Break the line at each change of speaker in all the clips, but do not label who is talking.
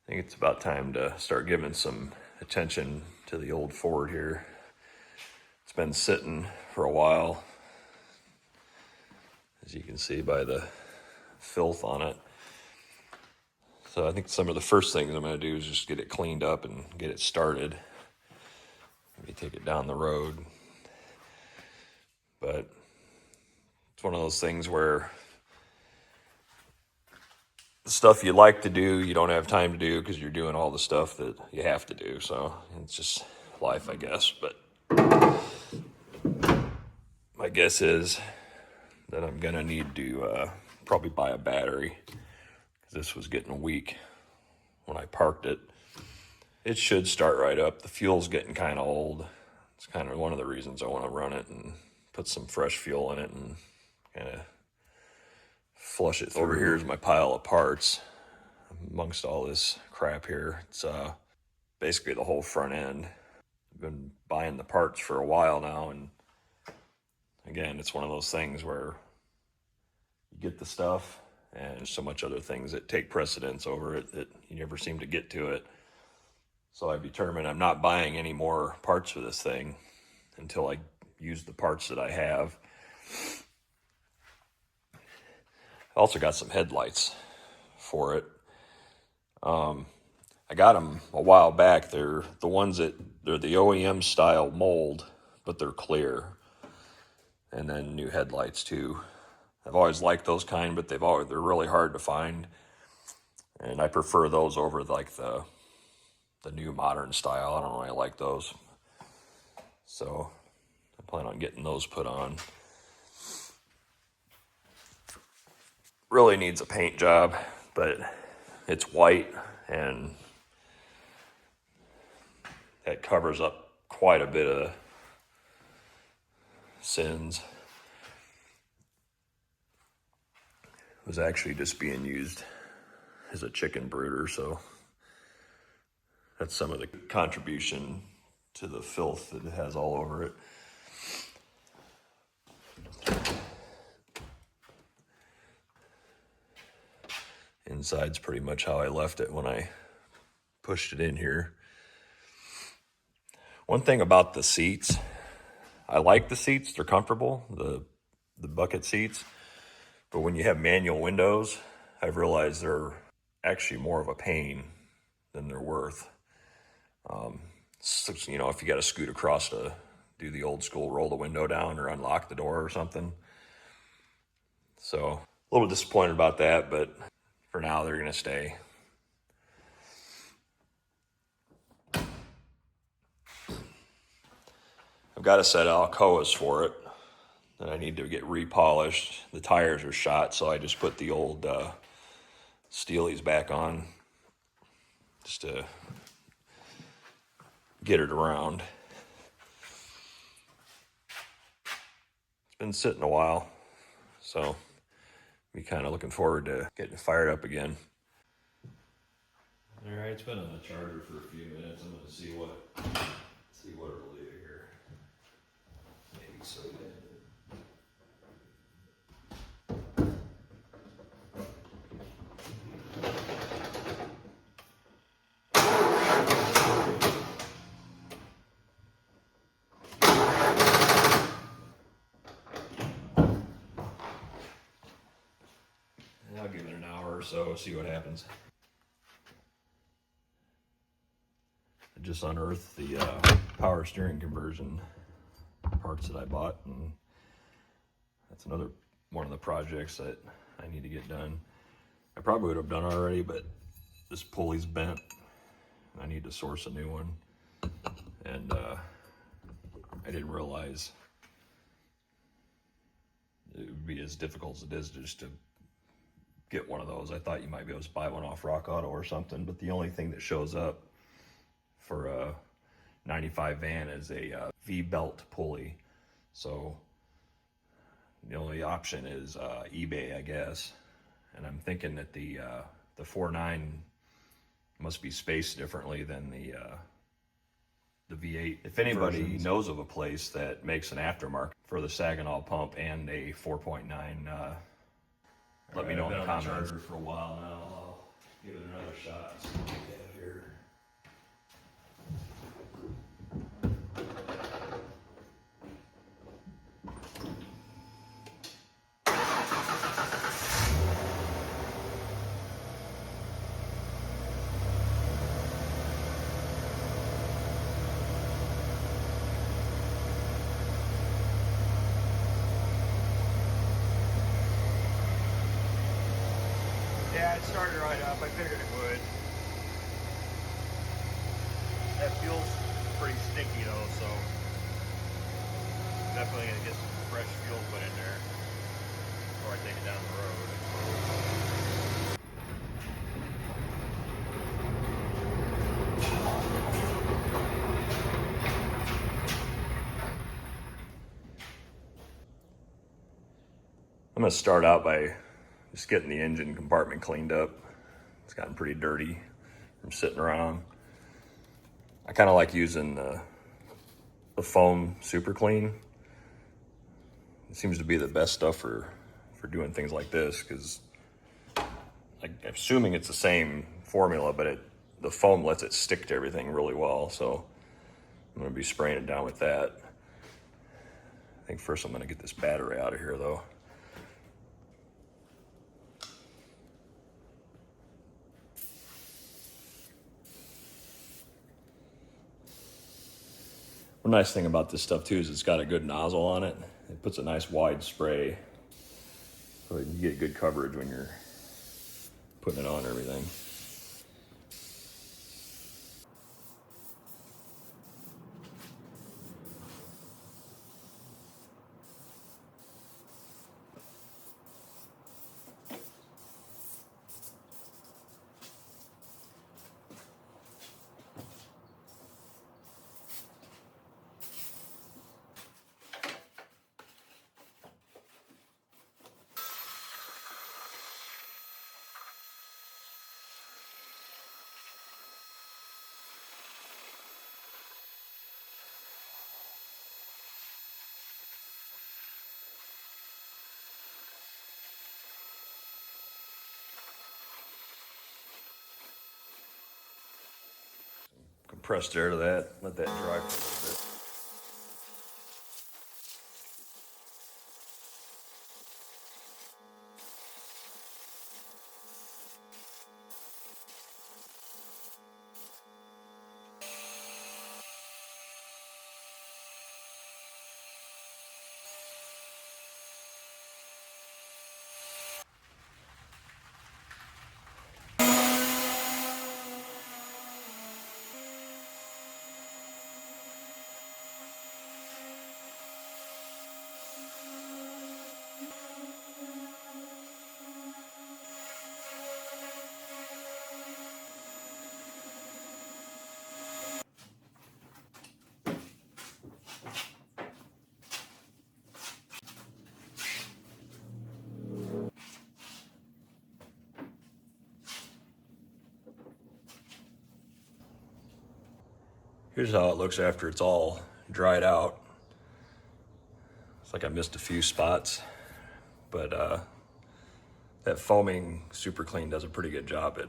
I think it's about time to start giving some attention to the old Ford here. It's been sitting for a while, as you can see by the filth on it. So I think some of the first things I'm going to do is just get it cleaned up and get it started. Maybe take it down the road. But it's one of those things where the stuff you like to do, you don't have time to do because you're doing all the stuff that you have to do. So it's just life, I guess. But my guess is that I'm going to need to probably buy a battery because this was getting weak when I parked it. It should start right up. The fuel's getting kind of old. It's kind of one of the reasons I want to run it and put some fresh fuel in it and kind of flush it through. Over here is my pile of parts amongst all this crap here. It's basically the whole front end. I've been buying the parts for a while now, and again, it's one of those things where you get the stuff and there's so much other things that take precedence over it that you never seem to get to it. So I've determined I'm not buying any more parts for this thing until I use the parts that I have. I also got some headlights for it. I got them a while back. They're the ones that, they're the OEM style mold, but they're clear. And then new headlights too. I've always liked those kind, but they're really hard to find. And I prefer those over like the new modern style. I don't really like those. So I plan on getting those put on. Really needs a paint job, but it's white and that covers up quite a bit of sins. It was actually just being used as a chicken brooder, so that's some of the contribution to the filth that it has all over it. Inside's pretty much how I left it when I pushed it in here. One thing about the seats, I like the seats, they're comfortable, the bucket seats, but when you have manual windows, I've realized they're actually more of a pain than they're worth. So, you know, if you got to scoot across to do the old school roll the window down or unlock the door or something. So a little disappointed about that, but for now they're going to stay. I've got a set of Alcoas for it that I need to get repolished. The tires are shot, so I just put the old Steelies back on just to get it around. It's been sitting a while, so be kind of looking forward to getting it fired up again. All right, it's been on the charger for a few minutes. I'm going to see what it'll do here. Maybe so. I'll give it an hour or so, see what happens. I just unearthed the power steering conversion parts that I bought, and that's another one of the projects that I need to get done. I probably would have done already, but this pulley's bent, and I need to source a new one. And I didn't realize it would be as difficult as it is just to get one of those. I thought you might be able to buy one off Rock Auto or something, but the only thing that shows up for a 95 van is a V-belt pulley. So the only option is eBay, I guess. And I'm thinking that the 4.9 must be spaced differently than the V8. If anybody knows of a place that makes an aftermarket for the Saginaw pump and a 4.9, let me know in the comments. For a while now, I'll give it another shot. Yeah, it started right up. I figured it would. That fuel's pretty sticky though, so definitely gonna get some fresh fuel put in there before I take it down the road. I'm gonna start out by just getting the engine compartment cleaned up. It's gotten pretty dirty from sitting around. I kind of like using the foam super clean. It seems to be the best stuff for doing things like this, because I'm assuming it's the same formula, but the foam lets it stick to everything really well. So I'm gonna be spraying it down with that. I think first I'm gonna get this battery out of here though. One nice thing about this stuff too is it's got a good nozzle on it. It puts a nice wide spray, so you get good coverage when you're putting it on and everything. Compressed air to that, let that dry for a little bit. Here's how it looks after it's all dried out. It's like I missed a few spots, but that foaming super clean does a pretty good job at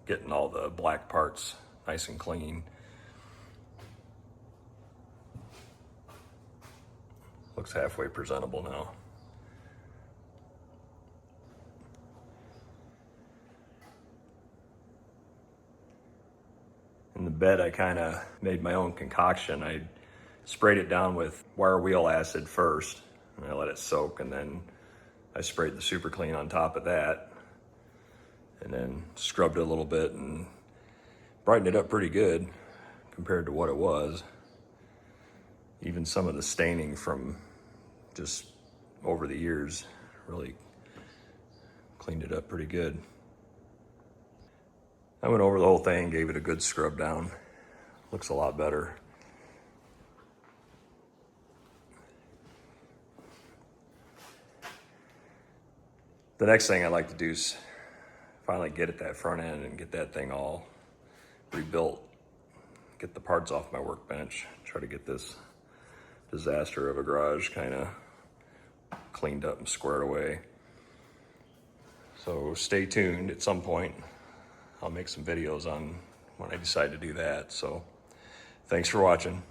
getting all the black parts nice and clean. Looks halfway presentable now. In the bed, I kind of made my own concoction. I sprayed it down with wire wheel acid first, and I let it soak, and then I sprayed the super clean on top of that, and then scrubbed it a little bit and brightened it up pretty good compared to what it was. Even some of the staining from just over the years really cleaned it up pretty good. I went over the whole thing, gave it a good scrub down. Looks a lot better. The next thing I'd like to do is finally get at that front end and get that thing all rebuilt. Get the parts off my workbench. Try to get this disaster of a garage kind of cleaned up and squared away. So stay tuned. At some point I'll make some videos on when I decide to do that. So thanks for watching.